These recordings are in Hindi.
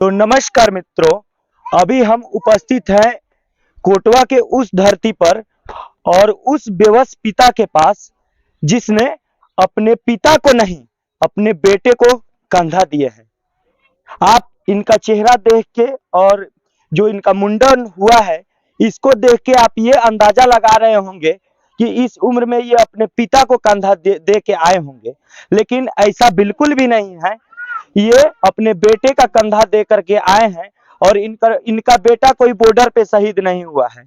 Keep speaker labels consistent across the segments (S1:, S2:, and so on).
S1: तो नमस्कार मित्रों, अभी हम उपस्थित हैं कोटवा के उस धरती पर और उस बेबस पिता के पास जिसने अपने पिता को नहीं अपने बेटे को कंधा दिए हैं। आप इनका चेहरा देख के और जो इनका मुंडन हुआ है इसको देख के आप ये अंदाजा लगा रहे होंगे कि इस उम्र में ये अपने पिता को कंधा दे के आए होंगे, लेकिन ऐसा बिल्कुल भी नहीं है। ये अपने बेटे का कंधा दे करके आए हैं और इनका बेटा कोई बॉर्डर पे शहीद नहीं हुआ है,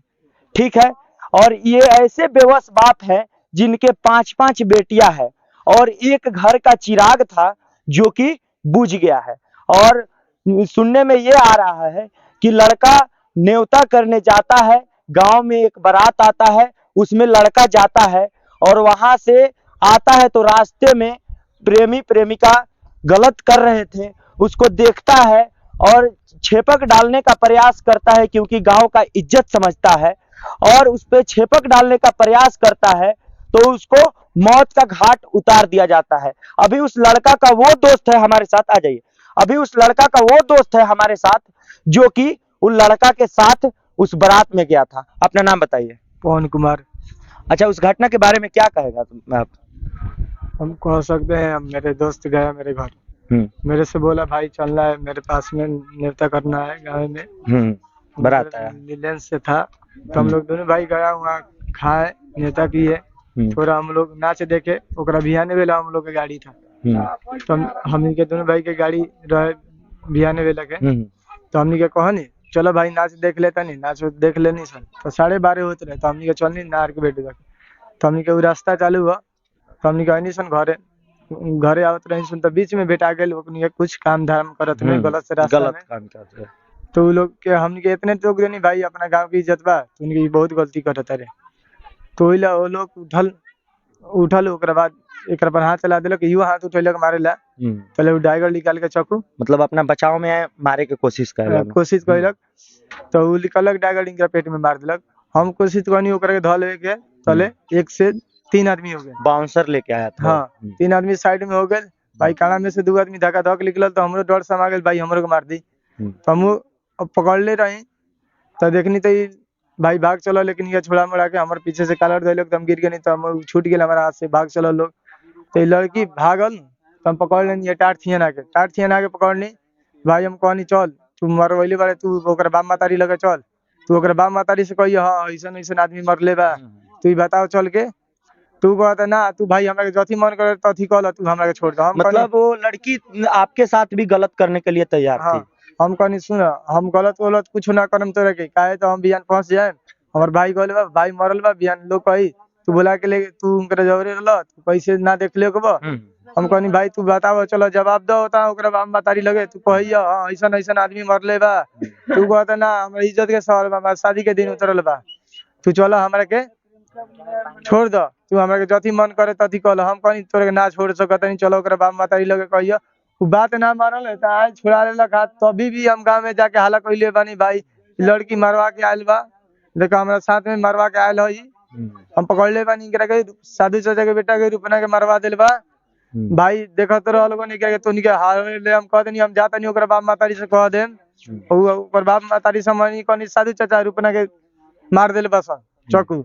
S1: ठीक है। और ये ऐसे बेबस बाप है जिनके 5-5 बेटियां हैं और एक घर का चिराग था जो कि बुझ गया है। और सुनने में ये आ रहा है कि लड़का न्योता करने जाता है, गांव में एक बारात आता है, उसमें लड़का जाता है और वहां से आता है तो रास्ते में प्रेमी प्रेमिका गलत कर रहे थे, उसको देखता है और छेपक डालने का प्रयास करता है क्योंकि गांव का इज्जत समझता है और उस पे छेपक डालने का प्रयास करता है तो उसको मौत का घाट उतार दिया जाता है। अभी उस लड़का का वो दोस्त है हमारे साथ, आ जाइए। अभी उस लड़का का वो दोस्त है हमारे साथ जो कि उन लड़का के साथ उस बारात में गया था। अपना नाम बताइए।
S2: पवन कुमार।
S1: अच्छा, उस घटना के बारे में क्या कहेगा आप?
S2: हम कह सकते हैं, मेरे दोस्त गया मेरे घर, मेरे से बोला भाई चलना है, मेरे पास में न्योता करना है गाँव में।
S1: बारात आया,
S2: नीलेंस से था तो हम लोग दोनों भाई गया, वहाँ खाए, न्योता किए, थोड़ा हम लोग नाच देखे। ओकरा बिहाने वेला हम लोग के गाड़ी था तो हम के दोनों भाई के गाड़ी रहे बिहाने वेला के, तो हमनी के कहनी चलो भाई नाच देख लेता, नहीं नाच देख लेनी सन। तो 12:30 होते रहे तो हमनी के चलनी नार के बेटे तक, तो हमनी के वो रास्ता चालू हुआ तो हमनी के सन घरे आवत रही सन, तो बीच में बेटा गए के कुछ काम धाम करत रहे गलत से रास्ता
S1: गलत
S2: में,
S1: काम कर रहे।
S2: तो वो लोग के हमनी के इतने टोक देनी भाई अपना गांव की इज्जत बा, तो उनकी बहुत गलती करत रहे। तो वो लोग उठल ओकरा बाद एक पर हाथ चला दिलक, यू हाथ उठेलक मारे ला, पहले वो डायगर निकाल के चाकू
S1: मतलब अपना बचाव में मारे के कोशिश
S2: कैलक, तो वो निकलक डायगर इनका पेट में मार दिलक। हम कोशिश करनी ओकरा के धो लेवे के, तले 1 से 3 आदमी हो गए,
S1: बाउंसर लेके आया था।
S2: हाँ 3 आदमी साइड में हो गए भाई, काड़ा में से 2 आदमी धक्का धक निकल, तो हमरो डर समा गए भाई हमरो को मार दी। तो हम पकड़ ले रही तो देखनी तो भाई भाग चलो, लेकिन ये छोड़ा मोड़ा के हमारे पीछे से कालर धोलक तो हम गिर गए, नहीं तो हम छूट गए हमारा हाथ से, भाग चलो लोग। तो लड़की भागल तो हम पकड़ लेनी टाट थियन आके पकड़ ली भाई। हम कहनी चल तू मरवैले बारे, तू ओकर बाप मातारी लगे चल, तू ओकर बाप मातारी से कही हाँ ऐसा ऐसा आदमी मरले बा, तू बताओ चल के। तू कहता ना तू भाई हमरा के जथी मन करे तथी कहला, तू हमरा के छोड़ दो। हम
S1: मतलब वो लड़की आपके साथ भी गलत करने के लिए तैयार थी।
S2: हम कहनी सुन, हम गलत कुछ ना करम तोरे के, काहे तो हम बिहान फंस जाए, हमार भाई कहले बा भाई मरल बा, बिहान लोग कही तू बोला के ले तू उनके जवरे रहल, तू कैसे ना देख ले बा। हम कहनी भाई तू बताओ चलो जवाब दो, होता ओकरा बाप मातारी लगे तू कहिया हां ऐसा ऐसा आदमी मरले बा, तू कहता ना हमरा इज्जत के सवाल बा, हमार शादी के दिन उतरल बा, तू चलो हमरा के छोड़ दो, तू हमरा के जथी मन करे तथी कहल। हम कहनी तोरे के ना छोड़ सकत नहीं, चलो ओकरा बाप मातारी लगे कहिया। वो बात ना मानल है, आज छुड़ा लेलक हाथ, तभी भी हम गाँव में जाके हाला कइले बानी भाई लड़की मरवा के आयल बा, देखो हमरा साथ में मरवा के आयल है, हम पकड़ ले बानी एकरा के, साधु चाचा के बेटा के रूपना के मरवा दिल बा भाई। देखत रह लोगन एकरा के, तो निके हारे ले हम कह देनी हम जाता नहीं ओकरा बाप मातारी से कह देम, ओकर बाप मातारी समझनी कहनी साधु चाचा रूपना के मार दिल बस चाकू।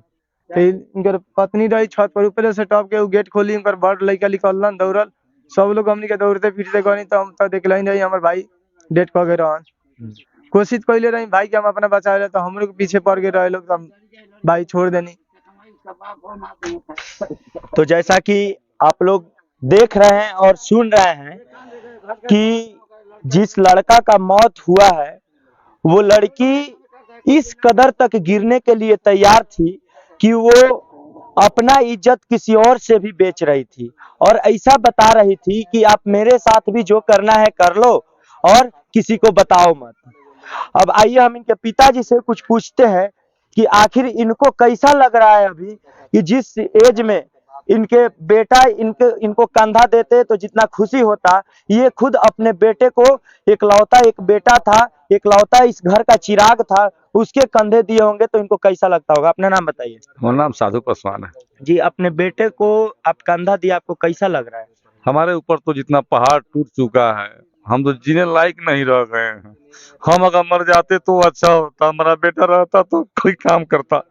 S2: तो इनकर पत्नी रही छत पर ऊपर से टॉप के गेट खोली, इनकर बड़ लड़का निकलन दौड़ल, सब लोग हमनी के दौड़ते फिरते गनी, तो हम तो देखल नहीं हमारे भाई डेट कह गए रहन। कोशिश कैले रही भाई के हम अपना बचावे, तो हम लोग पीछे पड़ गए रहे लोग, तो हम भाई छोड़ देनी।
S1: तो जैसा कि आप लोग देख रहे हैं और सुन रहे हैं कि जिस लड़का का मौत हुआ है वो लड़की इस कदर तक गिरने के लिए तैयार थी कि वो अपना इज्जत किसी और से भी बेच रही थी और ऐसा बता रही थी कि आप मेरे साथ भी जो करना है कर लो और किसी को बताओ मत। अब आइए हम इनके पिताजी से कुछ पूछते हैं कि आखिर इनको कैसा लग रहा है अभी कि जिस एज में इनके बेटा इनको कंधा देते तो जितना खुशी होता, ये खुद अपने बेटे को एकलौता एक बेटा था, एकलौता इस घर का चिराग था, उसके कंधे दिए होंगे तो इनको कैसा लगता होगा। अपना नाम बताइए।
S3: मेरा नाम साधु पासवान है
S1: जी। अपने बेटे को आप कंधा दिया, आपको कैसा लग रहा है?
S3: हमारे ऊपर तो जितना पहाड़ टूट चुका है, हम तो जीने लायक नहीं रह गए हैं। हम अगर मर जाते तो अच्छा होता, हमारा बेटा रहता तो कोई काम करता,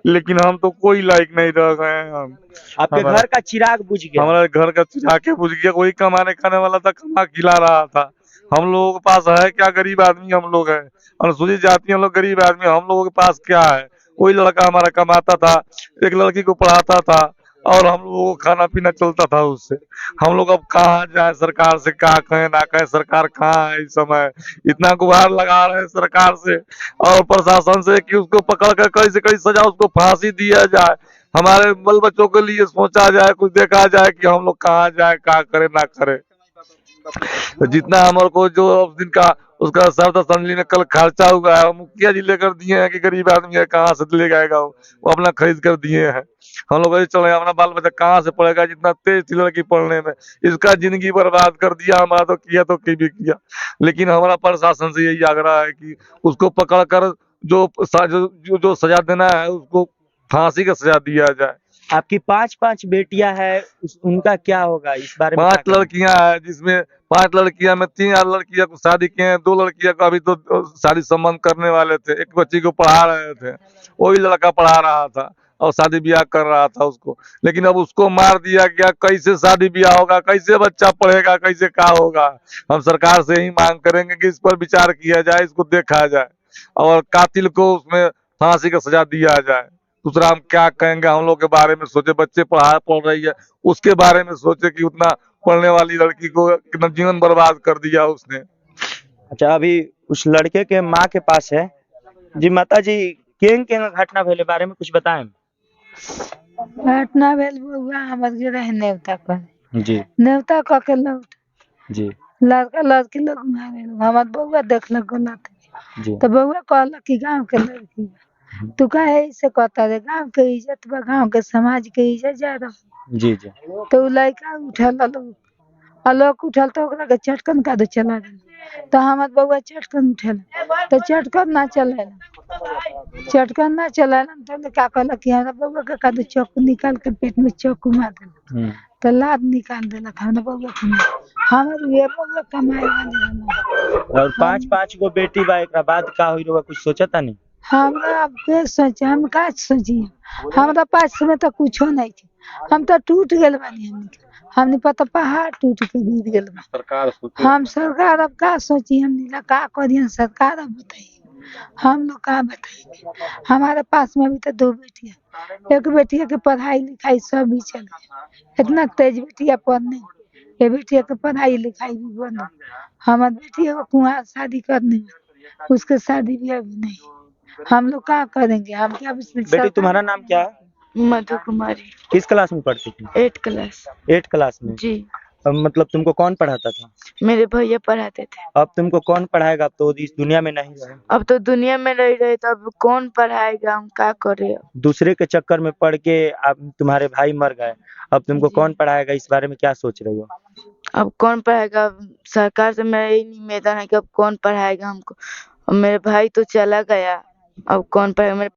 S3: लेकिन हम तो कोई लायक नहीं रह गए हैं। हम
S1: आपके
S3: हमारा
S1: घर का चिराग बुझ गया।
S3: हमारे घर का चिढ़ा के बुझ गया, वही कमाने खाने वाला था, कमा खिला रहा था। हम लोगों के पास है क्या? गरीब आदमी हम लोग हैं, अनुसूचित जाति हम लोग, गरीब आदमी, हम लोगों के पास क्या है? वही लड़का हमारा कमाता था, एक लड़की को पढ़ाता था, और हम लोगों को खाना पीना चलता था उससे। हम लोग अब कहाँ जाए? सरकार से क्या कहें ना कहें? सरकार कहाँ है इस समय? इतना गुहार लगा रहे हैं सरकार से और प्रशासन से कि उसको पकड़ कर कड़ी से कड़ी सजा, उसको फांसी दिया जाए, हमारे बाल बच्चों के लिए सोचा जाए, कुछ देखा जाए कि हम लोग कहाँ जाए, क्या करे ना करे। तो जितना हमारे को जो उस दिन का उसका सर्द असेंबली में कल खर्चा हुआ है, वो मुखिया जी लेकर दिए हैं कि गरीब आदमी है, कहाँ से ले जाएगा? वो अपना खरीद कर दिए हैं। हम लोग ऐसे चले, अपना बाल बच्चा कहाँ से पढ़ेगा? जितना तेज थी लड़की पढ़ने में, इसका जिंदगी बर्बाद कर दिया हमारा, तो किया तो की भी किया। लेकिन हमारा प्रशासन से यही आग्रह है कि उसको पकड़ कर जो सजा देना है उसको फांसी का सजा दिया जाए।
S1: आपकी 5 बेटियां हैं, उनका क्या होगा इस बारे में?
S3: 5 लड़कियां हैं, जिसमें 5 लड़कियां में 3 लड़कियां को शादी किए हैं, 2 लड़कियां को अभी तो शादी संबंध करने वाले थे, एक बच्ची को पढ़ा रहे थे, वही लड़का पढ़ा रहा था और शादी ब्याह कर रहा था उसको। लेकिन अब उसको मार दिया गया, कैसे शादी ब्याह होगा? कैसे बच्चा पढ़ेगा? कैसे क्या होगा? हम सरकार से ही मांग करेंगे कि इस पर विचार किया जाए, इसको देखा जाए और कातिल को उसमें फांसी का सजा दिया जाए। दूसरा हम क्या कहेंगे? हम लोग के बारे में सोचे, बच्चे पढ़ रही है, उसके बारे में सोचे कि उतना पढ़ने वाली लड़की को कितना जीवन बर्बाद कर दिया उसने।
S1: अच्छा, अभी उस लड़के के माँ के पास है जी। माता जी, केंग केंग घटना भेले बारे में कुछ बताएं।
S4: घटना भेल बउआ हमर जे रहे नेवता कर
S1: जी
S4: नेवता क के लौट
S1: जी
S4: लड़का लड़की लोग मारे हमर बउआ देखलक गलत
S1: जी
S4: तो बउआ कहलक कि गांव के लड़की तू काहे ऐसे कहता रे? गांव के इज्जत बा, गांव के समाज के इज्जत जा रहा।
S1: जी जी
S4: तो उ लड़का उठल लोग उठल तो ओकरा के चटकन का दे चला गया। तो हमर बउआ चटकन उठल तो चटकन ना तो का कहलक कि हमरा बउआ के का दे चाकू निकाल के पेट में चाकू मार देलक। तो लाद निकाल देलक हमरा बउआ के। हमर ये बउआ कमाए वाली रहल।
S1: और 5 गो बेटी बा, एकरा बाद का होई रहुआ कुछ सोचता नहीं?
S4: हमरा अब के सोचे, हम का सोची? हमरा पास में तो कुछो नहीं थी, हम तो टूट गेल बानी। हमने पता पहाड़ टूट के गिर गेल बा। हम सरकार अब का सोची? हमने ला का करियन? सरकार अब बताइए, हम लोग का बताएंगे? हमारे पास में भी तो 2 बेटियां, एक बेटिया के पढ़ाई लिखाई सब भी चल गया, इतना तेज बेटिया पढ़ने, ये बेटिया के पढ़ाई लिखाई भी बंद। हमारी बेटिया को कुआं शादी करने में, उसके शादी भी अभी नहीं। हम लोग क्या करेंगे? हम क्या
S1: बेटी, तुम्हारा नाम क्या है?
S5: मधु कुमारी,
S1: किस क्लास में पढ़ती थी?
S5: 8 क्लास।
S1: 8 क्लास में।
S5: जी,
S1: अब मतलब तुमको कौन पढ़ाता था?
S5: मेरे भैया पढ़ाते थे।
S1: अब तुमको कौन पढ़ाएगा? अब तो इस दुनिया में नहीं रहे।
S5: अब तो दुनिया में नहीं रहे तो अब कौन पढ़ाएगा? हम क्या करे?
S1: दूसरे के चक्कर में पड़ के अब तुम्हारे भाई मर गए, अब तुमको
S5: जी।
S1: कौन पढ़ाएगा? इस बारे में क्या सोच रही हो?
S5: अब कौन पढ़ाएगा? अब सरकार से मेरा यही निवेदन है कि अब कौन पढ़ाएगा हमको? अब मेरे भाई तो चला गया, अब कौन पढ़ाएगा? मेरे